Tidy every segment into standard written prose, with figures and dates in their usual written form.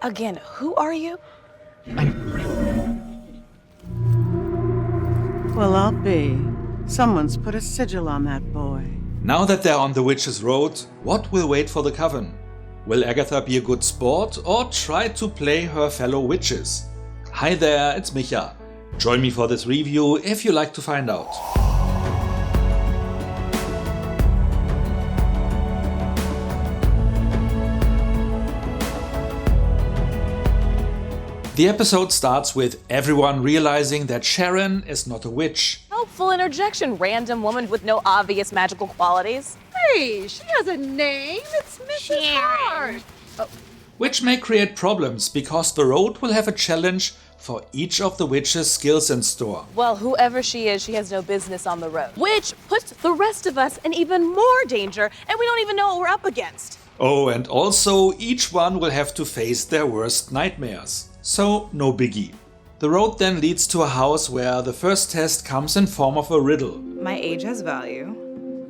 Again, who are you? Well, I'll be. Someone's put a sigil on that boy. Now that they're on the Witch's Road, what will wait for the Coven? Will Agatha be a good sport or try to play her fellow witches? Hi there, it's Micha. Join me for this review if you like to find out. The episode starts with everyone realizing that Sharon is not a witch. Helpful interjection, random woman with no obvious magical qualities. Hey, she has a name. It's Mrs. Hart. Which may create problems because the road will have a challenge for each of the witches' skills in store. Well, whoever she is, she has no business on the road. Which puts the rest of us in even more danger, and we don't even know what we're up against. Oh, and also each one will have to face their worst nightmares. So, no biggie. The road then leads to a house where the first test comes in form of a riddle. My age has value.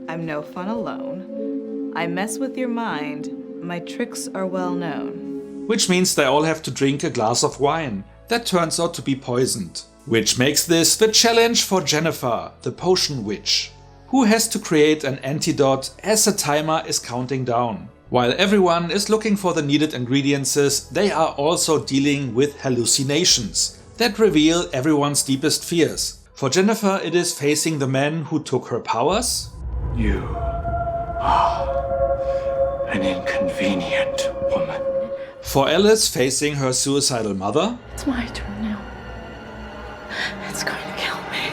I'm no fun alone. I mess with your mind. My tricks are well known. Which means they all have to drink a glass of wine that turns out to be poisoned. Which makes this the challenge for Jennifer, the potion witch, who has to create an antidote as a timer is counting down. While everyone is looking for the needed ingredients, they are also dealing with hallucinations that reveal everyone's deepest fears. For Jennifer, it is facing the man who took her powers. You are an inconvenient woman. For Alice, facing her suicidal mother. It's my turn now. It's going to kill me.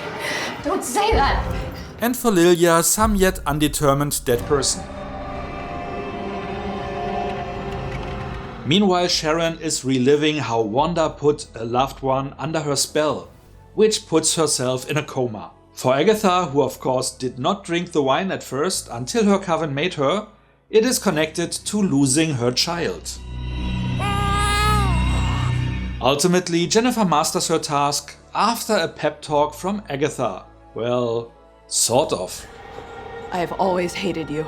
Don't say that. And for Lilia, some yet undetermined dead person. Meanwhile, Sharon is reliving how Wanda put a loved one under her spell, which puts herself in a coma. For Agatha, who of course did not drink the wine at first until her coven made her, it is connected to losing her child. Ultimately, Jennifer masters her task after a pep talk from Agatha. Well, sort of. I have always hated you.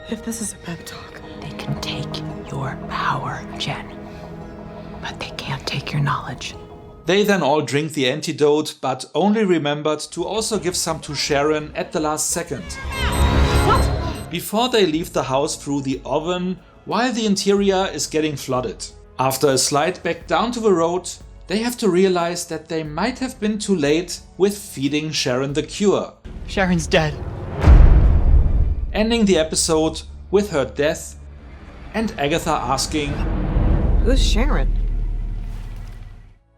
If this is a pep talk, they can take your power, Jen. But they can't take your knowledge. They then all drink the antidote, but only remembered to also give some to Sharon at the last second. What? Before they leave the house through the oven, while the interior is getting flooded. After a slide back down to the road, they have to realize that they might have been too late with feeding Sharon the cure. Sharon's dead. Ending the episode with her death and Agatha asking, "Who's Sharon?"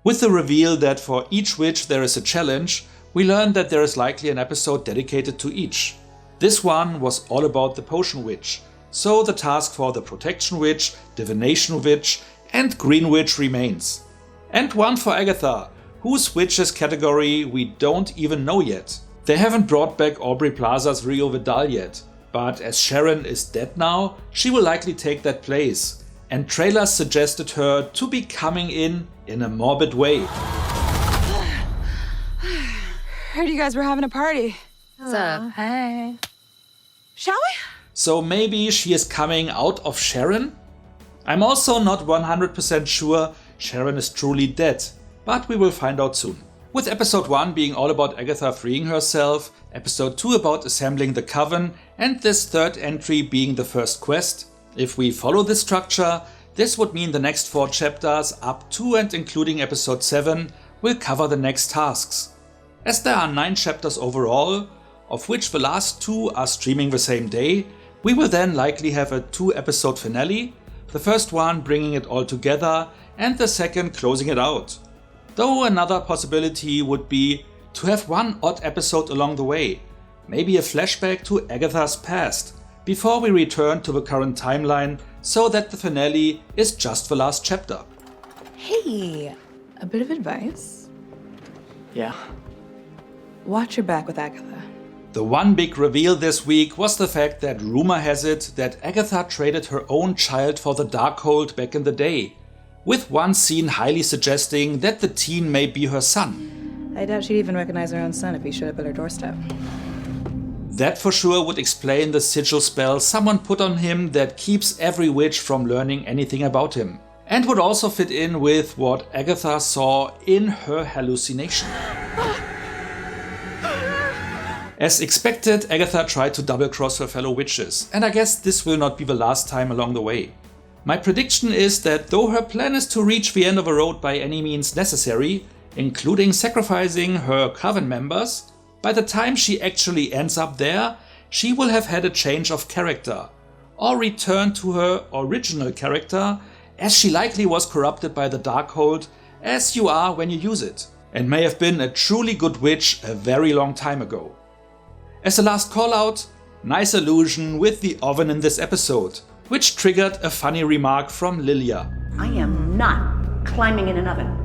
With the reveal that for each witch there is a challenge, we learn that there is likely an episode dedicated to each. This one was all about the potion witch, so the task for the protection witch, divination witch and green witch remains. And one for Agatha, whose witches category we don't even know yet. They haven't brought back Aubrey Plaza's Rio Vidal yet, but as Sharon is dead now, she will likely take that place. And trailers suggested her to be coming in a morbid way. Heard you guys were having a party. what's up? Hey. Shall we? So maybe she is coming out of Sharon? I'm also not 100% sure Sharon is truly dead, but we will find out soon. With episode 1 being all about Agatha freeing herself, episode 2 about assembling the Coven, and this third entry being the first quest, if we follow this structure, this would mean the next 4 chapters up to and including episode 7 will cover the next tasks. As there are 9 chapters overall, of which the last 2 are streaming the same day, we will then likely have a 2-episode finale, the first one bringing it all together and the second closing it out. Though another possibility would be to have one odd episode along the way, maybe a flashback to Agatha's past, before we return to the current timeline so that the finale is just the last chapter. Hey, a bit of advice. Yeah. Watch your back with Agatha. The one big reveal this week was the fact that rumor has it that Agatha traded her own child for the Darkhold back in the day, with one scene highly suggesting that the teen may be her son. I doubt she'd even recognize her own son if he showed up at her doorstep. That for sure would explain the sigil spell someone put on him that keeps every witch from learning anything about him. and would also fit in with what Agatha saw in her hallucination. As expected, Agatha tried to double-cross her fellow witches, and I guess this will not be the last time along the way. My prediction is that though her plan is to reach the end of the road by any means necessary, including sacrificing her Coven members, by the time she actually ends up there, she will have had a change of character, or returned to her original character, as she likely was corrupted by the Darkhold, as you are when you use it, and may have been a truly good witch a very long time ago. As a last call out, nice allusion with the oven in this episode, which triggered a funny remark from Lilia. I am not climbing in an oven.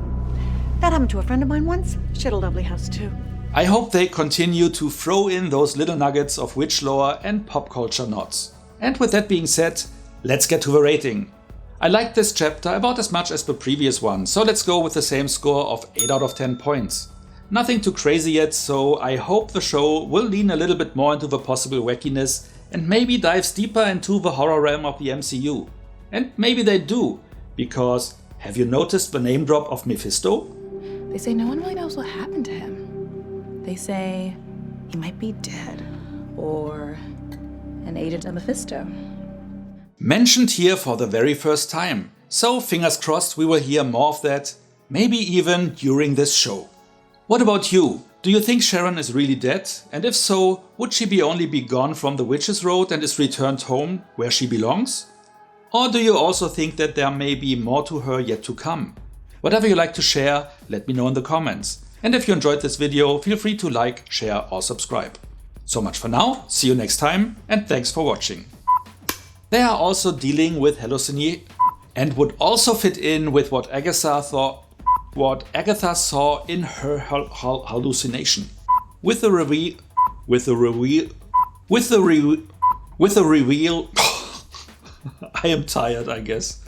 That happened to a friend of mine once. She had a lovely house too. I hope they continue to throw in those little nuggets of witch lore and pop culture nods. And with that being said, let's get to the rating. I liked this chapter about as much as the previous one, so let's go with the same score of 8 out of 10 points. Nothing too crazy yet, so I hope the show will lean a little bit more into the possible wackiness and maybe dives deeper into the horror realm of the MCU. And maybe they do, because have you noticed the name drop of Mephisto? They say no one really knows what happened to him. They say he might be dead, or an agent of Mephisto. Mentioned here for the very first time, so fingers crossed we will hear more of that, maybe even during this show. What about you? Do you think Sharon is really dead? And if so, would she only be gone from the Witch's Road and is returned home where she belongs? Or do you also think that there may be more to her yet to come? Whatever you like to share, let me know in the comments. And if you enjoyed this video, feel free to like, share or subscribe. So much for now, see you next time and thanks for watching. They are also dealing with hallucination and would also fit in with what Agatha saw in her hallucination. With the reveal, I am tired, I guess.